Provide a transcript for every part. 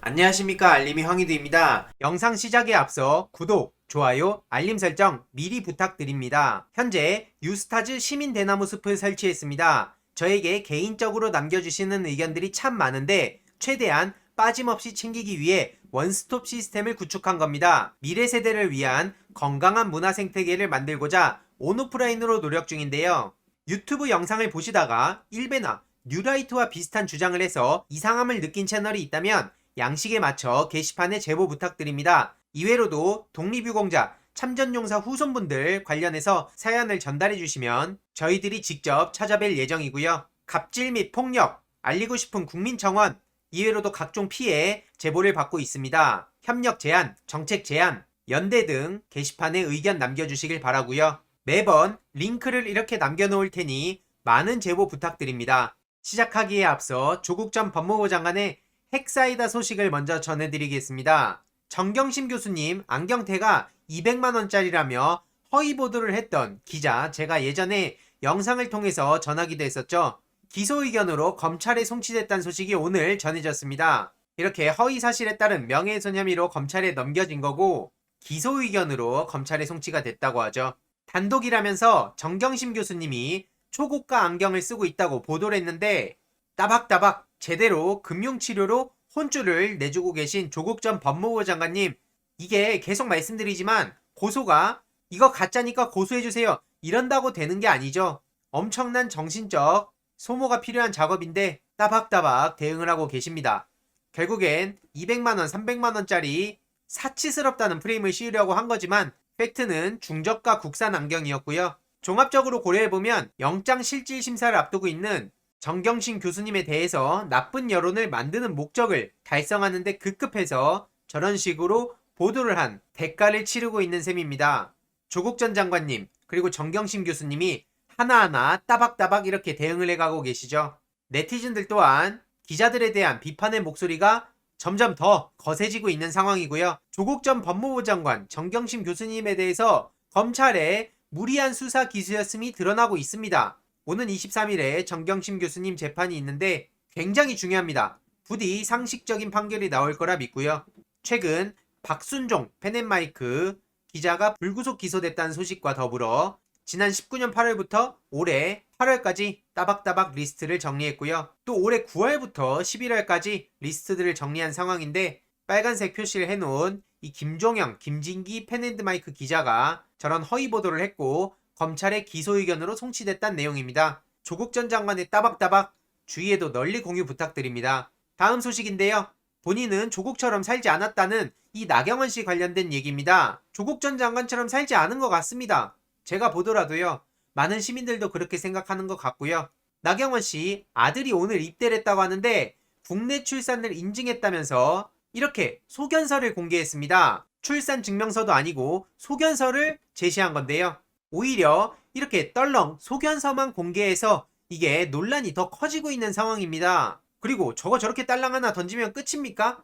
안녕하십니까, 알림이 황희두입니다. 영상 시작에 앞서 구독, 좋아요, 알림 설정 미리 부탁드립니다. 현재 유스타즈 시민 대나무 숲을 설치했습니다. 저에게 개인적으로 남겨주시는 의견들이 참 많은데 최대한 빠짐없이 챙기기 위해 원스톱 시스템을 구축한 겁니다. 미래 세대를 위한 건강한 문화 생태계를 만들고자 온오프라인으로 노력 중인데요. 유튜브 영상을 보시다가 일베나 뉴라이트와 비슷한 주장을 해서 이상함을 느낀 채널이 있다면 양식에 맞춰 게시판에 제보 부탁드립니다. 이외로도 독립유공자, 참전용사 후손분들 관련해서 사연을 전달해 주시면 저희들이 직접 찾아뵐 예정이고요. 갑질 및 폭력, 알리고 싶은 국민청원, 이외로도 각종 피해 제보를 받고 있습니다. 협력 제안, 정책 제안, 연대 등 게시판에 의견 남겨주시길 바라고요. 매번 링크를 이렇게 남겨놓을 테니 많은 제보 부탁드립니다. 시작하기에 앞서 조국 전 법무부 장관의 핵사이다 소식을 먼저 전해드리겠습니다. 정경심 교수님 안경테가 200만원짜리라며 허위 보도를 했던 기자, 제가 예전에 영상을 통해서 전하기도 했었죠. 기소 의견으로 검찰에 송치됐다는 소식이 오늘 전해졌습니다. 이렇게 허위 사실에 따른 명예훼손 혐의로 검찰에 넘겨진 거고 기소 의견으로 검찰에 송치가 됐다고 하죠. 단독이라면서 정경심 교수님이 초고가 안경을 쓰고 있다고 보도를 했는데 따박따박 제대로 금융치료로 혼쭐을 내주고 계신 조국 전 법무부 장관님, 이게 계속 말씀드리지만 고소가 이거 가짜니까 고소해주세요 이런다고 되는 게 아니죠. 엄청난 정신적 소모가 필요한 작업인데 따박따박 대응을 하고 계십니다. 결국엔 200만원, 300만원짜리 사치스럽다는 프레임을 씌우려고 한 거지만 팩트는 중저가 국산 안경이었고요. 종합적으로 고려해보면 영장실질심사를 앞두고 있는 정경심 교수님에 대해서 나쁜 여론을 만드는 목적을 달성하는 데 급급해서 저런 식으로 보도를 한 대가를 치르고 있는 셈입니다. 조국 전 장관님 그리고 정경심 교수님이 하나하나 따박따박 이렇게 대응을 해가고 계시죠. 네티즌들 또한 기자들에 대한 비판의 목소리가 점점 더 거세지고 있는 상황이고요. 조국 전 법무부 장관, 정경심 교수님에 대해서 검찰의 무리한 수사 기수였음이 드러나고 있습니다. 오는 23일에 정경심 교수님 재판이 있는데 굉장히 중요합니다. 부디 상식적인 판결이 나올 거라 믿고요. 최근 박순종 펜앤마이크 기자가 불구속 기소됐다는 소식과 더불어 지난 19년 8월부터 올해 8월까지 따박따박 리스트를 정리했고요. 또 올해 9월부터 11월까지 리스트들을 정리한 상황인데 빨간색 표시를 해놓은 이 김종영, 김진기 펜앤마이크 기자가 저런 허위 보도를 했고 검찰의 기소 의견으로 송치됐다는 내용입니다. 조국 전 장관의 따박따박 주위에도 널리 공유 부탁드립니다. 다음 소식인데요. 본인은 조국처럼 살지 않았다는 이 나경원 씨 관련된 얘기입니다. 조국 전 장관처럼 살지 않은 것 같습니다. 제가 보더라도요. 많은 시민들도 그렇게 생각하는 것 같고요. 나경원 씨 아들이 오늘 입대를 했다고 하는데 국내 출산을 인증했다면서 이렇게 소견서를 공개했습니다. 출산 증명서도 아니고 소견서를 제시한 건데요. 오히려 이렇게 떨렁 소견서만 공개해서 이게 논란이 더 커지고 있는 상황입니다. 그리고 저거 저렇게 딸랑 하나 던지면 끝입니까?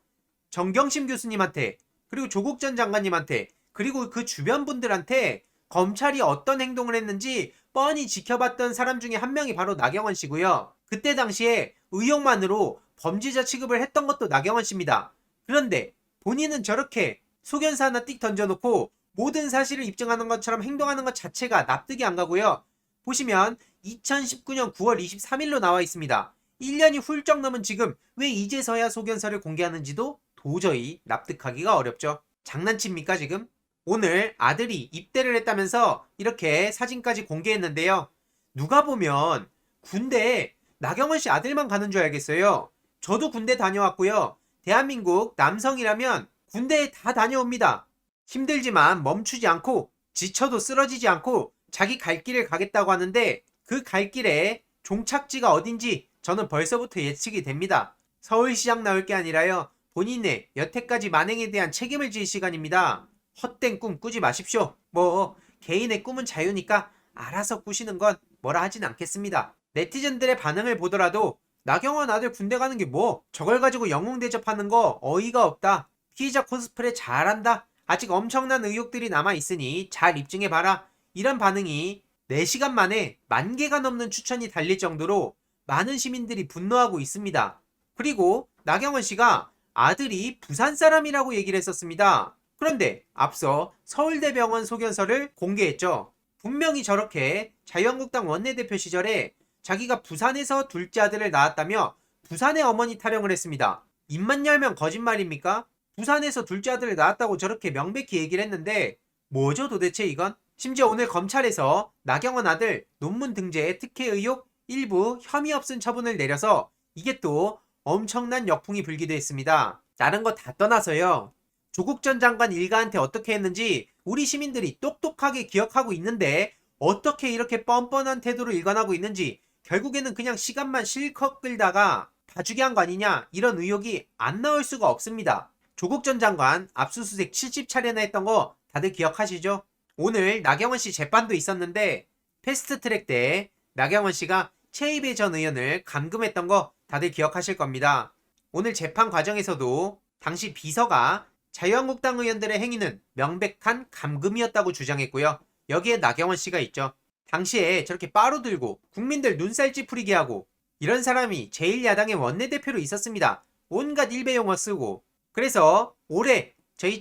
정경심 교수님한테 그리고 조국 전 장관님한테 그리고 그 주변 분들한테 검찰이 어떤 행동을 했는지 뻔히 지켜봤던 사람 중에 한 명이 바로 나경원 씨고요. 그때 당시에 의혹만으로 범죄자 취급을 했던 것도 나경원 씨입니다. 그런데 본인은 저렇게 소견서 하나 띡 던져놓고 모든 사실을 입증하는 것처럼 행동하는 것 자체가 납득이 안 가고요. 보시면 2019년 9월 23일로 나와 있습니다. 1년이 훌쩍 넘은 지금 왜 이제서야 소견서를 공개하는지도 도저히 납득하기가 어렵죠. 장난칩니까 지금? 오늘 아들이 입대를 했다면서 이렇게 사진까지 공개했는데요. 누가 보면 군대에 나경원 씨 아들만 가는 줄 알겠어요. 저도 군대 다녀왔고요. 대한민국 남성이라면 군대에 다 다녀옵니다. 힘들지만 멈추지 않고 지쳐도 쓰러지지 않고 자기 갈 길을 가겠다고 하는데 그 갈 길에 종착지가 어딘지 저는 벌써부터 예측이 됩니다. 서울시장 나올 게 아니라요. 본인의 여태까지 만행에 대한 책임을 질 시간입니다. 헛된 꿈 꾸지 마십시오. 뭐 개인의 꿈은 자유니까 알아서 꾸시는 건 뭐라 하진 않겠습니다. 네티즌들의 반응을 보더라도 나경원 아들 군대 가는 게 뭐 저걸 가지고 영웅 대접하는 거 어이가 없다. 피의자 코스프레 잘한다. 아직 엄청난 의혹들이 남아있으니 잘 입증해봐라. 이런 반응이 4시간 만에 10,000개가 넘는 추천이 달릴 정도로 많은 시민들이 분노하고 있습니다. 그리고 나경원 씨가 아들이 부산 사람이라고 얘기를 했었습니다. 그런데 앞서 서울대병원 소견서를 공개했죠. 분명히 저렇게 자유한국당 원내대표 시절에 자기가 부산에서 둘째 아들을 낳았다며 부산의 어머니 타령을 했습니다. 입만 열면 거짓말입니까? 부산에서 둘째 아들을 낳았다고 저렇게 명백히 얘기를 했는데 뭐죠 도대체 이건? 심지어 오늘 검찰에서 나경원 아들 논문 등재 특혜 의혹 일부 혐의 없음 처분을 내려서 이게 또 엄청난 역풍이 불기도 했습니다. 다른 거 다 떠나서요. 조국 전 장관 일가한테 어떻게 했는지 우리 시민들이 똑똑하게 기억하고 있는데 어떻게 이렇게 뻔뻔한 태도로 일관하고 있는지 결국에는 그냥 시간만 실컷 끌다가 봐주게 한 거 아니냐 이런 의혹이 안 나올 수가 없습니다. 조국 전 장관 압수수색 70차례나 했던 거 다들 기억하시죠? 오늘 나경원 씨 재판도 있었는데 패스트트랙 때 나경원 씨가 최이배 전 의원을 감금했던 거 다들 기억하실 겁니다. 오늘 재판 과정에서도 당시 비서가 자유한국당 의원들의 행위는 명백한 감금이었다고 주장했고요. 여기에 나경원 씨가 있죠. 당시에 저렇게 빠루 들고 국민들 눈살 찌푸리게 하고 이런 사람이 제1야당의 원내대표로 있었습니다. 온갖 일배 용어 쓰고. 그래서 올해 저희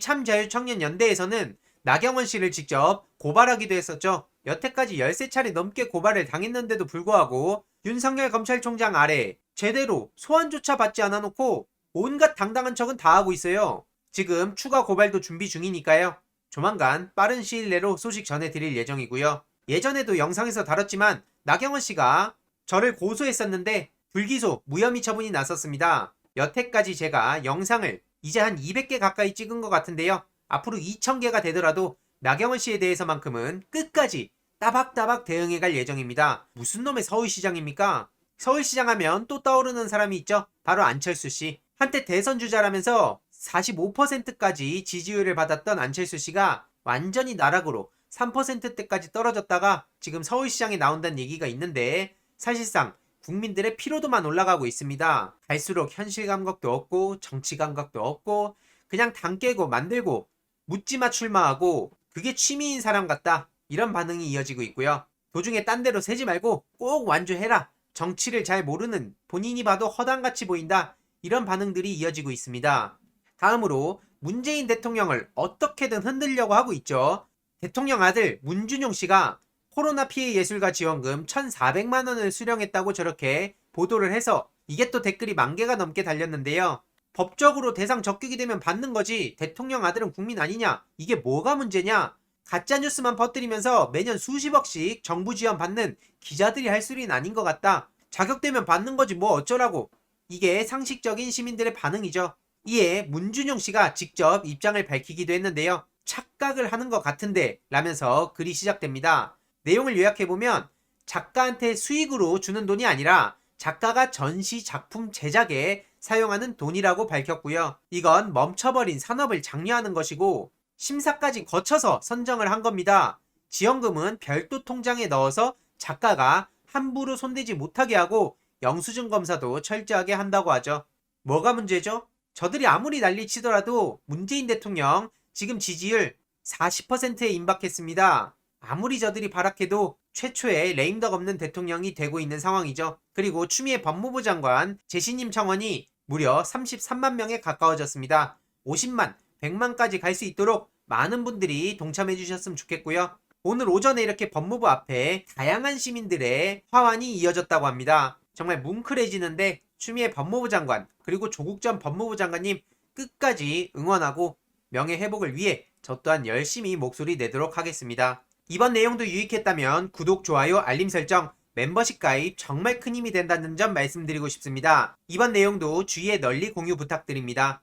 참자유청년연대에서는 나경원 씨를 직접 고발하기도 했었죠. 여태까지 13차례 넘게 고발을 당했는데도 불구하고 윤석열 검찰총장 아래 제대로 소환조차 받지 않아 놓고 온갖 당당한 척은 다 하고 있어요. 지금 추가 고발도 준비 중이니까요. 조만간 빠른 시일 내로 소식 전해드릴 예정이고요. 예전에도 영상에서 다뤘지만 나경원 씨가 저를 고소했었는데 불기소 무혐의 처분이 났었습니다. 여태까지 제가 영상을 이제 한 200개 가까이 찍은 것 같은데요. 앞으로 2000개가 되더라도 나경원 씨에 대해서만큼은 끝까지 따박따박 대응해갈 예정입니다. 무슨 놈의 서울시장입니까? 서울시장 하면 또 떠오르는 사람이 있죠. 바로 안철수 씨. 한때 대선 주자라면서 45%까지 지지율을 받았던 안철수 씨가 완전히 나락으로 3%대까지 떨어졌다가 지금 서울시장에 나온다는 얘기가 있는데 사실상 국민들의 피로도만 올라가고 있습니다. 갈수록 현실 감각도 없고 정치 감각도 없고 그냥 당 깨고 만들고 묻지마 출마하고 그게 취미인 사람 같다. 이런 반응이 이어지고 있고요. 도중에 딴 데로 새지 말고 꼭 완주해라. 정치를 잘 모르는 본인이 봐도 허당같이 보인다. 이런 반응들이 이어지고 있습니다. 다음으로 문재인 대통령을 어떻게든 흔들려고 하고 있죠. 대통령 아들 문준용 씨가 코로나 피해 예술가 지원금 1,400만 원을 수령했다고 저렇게 보도를 해서 이게 또 댓글이 10,000개가 넘게 달렸는데요. 법적으로 대상 적격이 되면 받는 거지 대통령 아들은 국민 아니냐? 이게 뭐가 문제냐? 가짜뉴스만 퍼뜨리면서 매년 수십억씩 정부 지원 받는 기자들이 할 소리는 아닌 것 같다. 자격되면 받는 거지 뭐 어쩌라고. 이게 상식적인 시민들의 반응이죠. 이에 문준용 씨가 직접 입장을 밝히기도 했는데요. 착각을 하는 것 같은데 라면서 글이 시작됩니다. 내용을 요약해보면 작가한테 수익으로 주는 돈이 아니라 작가가 전시 작품 제작에 사용하는 돈이라고 밝혔고요. 이건 멈춰버린 산업을 장려하는 것이고 심사까지 거쳐서 선정을 한 겁니다. 지원금은 별도 통장에 넣어서 작가가 함부로 손대지 못하게 하고 영수증 검사도 철저하게 한다고 하죠. 뭐가 문제죠? 저들이 아무리 난리치더라도 문재인 대통령 지금 지지율 40%에 임박했습니다. 아무리 저들이 발악해도 최초의 레임덕 없는 대통령이 되고 있는 상황이죠. 그리고 추미애 법무부 장관 재신임 청원이 무려 33만 명에 가까워졌습니다. 50만, 100만까지 갈 수 있도록 많은 분들이 동참해 주셨으면 좋겠고요. 오늘 오전에 이렇게 법무부 앞에 다양한 시민들의 화환이 이어졌다고 합니다. 정말 뭉클해지는데 추미애 법무부 장관 그리고 조국 전 법무부 장관님 끝까지 응원하고 명예 회복을 위해 저 또한 열심히 목소리 내도록 하겠습니다. 이번 내용도 유익했다면 구독, 좋아요, 알림 설정, 멤버십 가입 정말 큰 힘이 된다는 점 말씀드리고 싶습니다. 이번 내용도 주위에 널리 공유 부탁드립니다.